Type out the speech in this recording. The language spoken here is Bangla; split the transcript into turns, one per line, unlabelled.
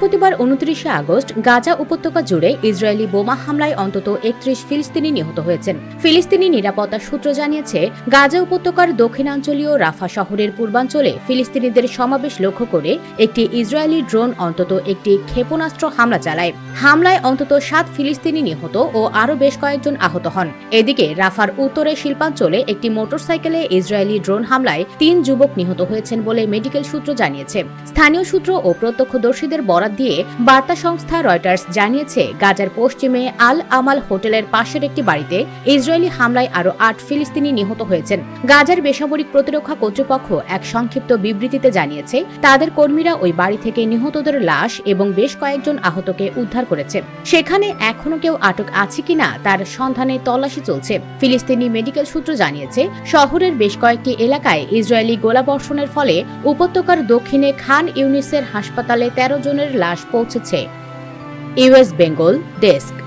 বৃহস্পতিবার ২৯ আগস্ট গাজা উপত্যকা জুড়ে ইসরায়েলি বোমা হামলায় অন্তত ৩১ ফিলিস্তিনি নিহত হয়েছেন। ফিলিস্তিনি নিরাপত্তা সূত্র জানিয়েছে, গাজা উপত্যকার দক্ষিণাঞ্চলীয় রাফা শহরের পূর্বাঞ্চলে ফিলিস্তিনিদের সমাবেশ লক্ষ্য করে একটি ইসরায়েলি ড্রোন অন্তত একটি ক্ষেপণাস্ত্র হামলা চালায়। হামলায় অন্তত ৭ ফিলিস্তিনি নিহত ও আরও বেশ কয়েকজন আহত হন। এদিকে রাফার উত্তরে শিল্পাঞ্চলে একটি মোটরসাইকেলে ইসরায়েলি ড্রোন হামলায় ৩ যুবক নিহত হয়েছেন বলে মেডিকেল সূত্র জানিয়েছে। স্থানীয় সূত্র ও প্রত্যক্ষদর্শীদের বরাত দিয়ে বার্তা সংস্থা রয়টার্স জানিয়েছে, গাজার পশ্চিমে আল আমাল হোটেলের পাশের একটি বাড়িতে ইসরায়েলি হামলায় আরও ৮ ফিলিস্তিনি নিহত হয়েছেন। গাজার বেসামরিক প্রতিরক্ষা কর্তৃপক্ষ এক সংক্ষিপ্ত বিবৃতিতে জানিয়েছে, তাদের কর্মীরা ওই বাড়ি থেকে নিহতদের লাশ এবং বেশ কয়েকজন আহতকে উদ্ধার করেছে। সেখানে এখনো কেউ আটক আছে কিনা তার সন্ধানে তল্লাশি চলছে। ফিলিস্তিনি মেডিকেল সূত্র জানিয়েছে, শহরের বেশ কয়েকটি এলাকায় ইসরায়েলি গোলাবর্ষণের ফলে উপত্যকার দক্ষিণে খান ইউনিসের হাসপাতালে ১৩ জনের লাশ পৌঁছেছে। US Bengal desk.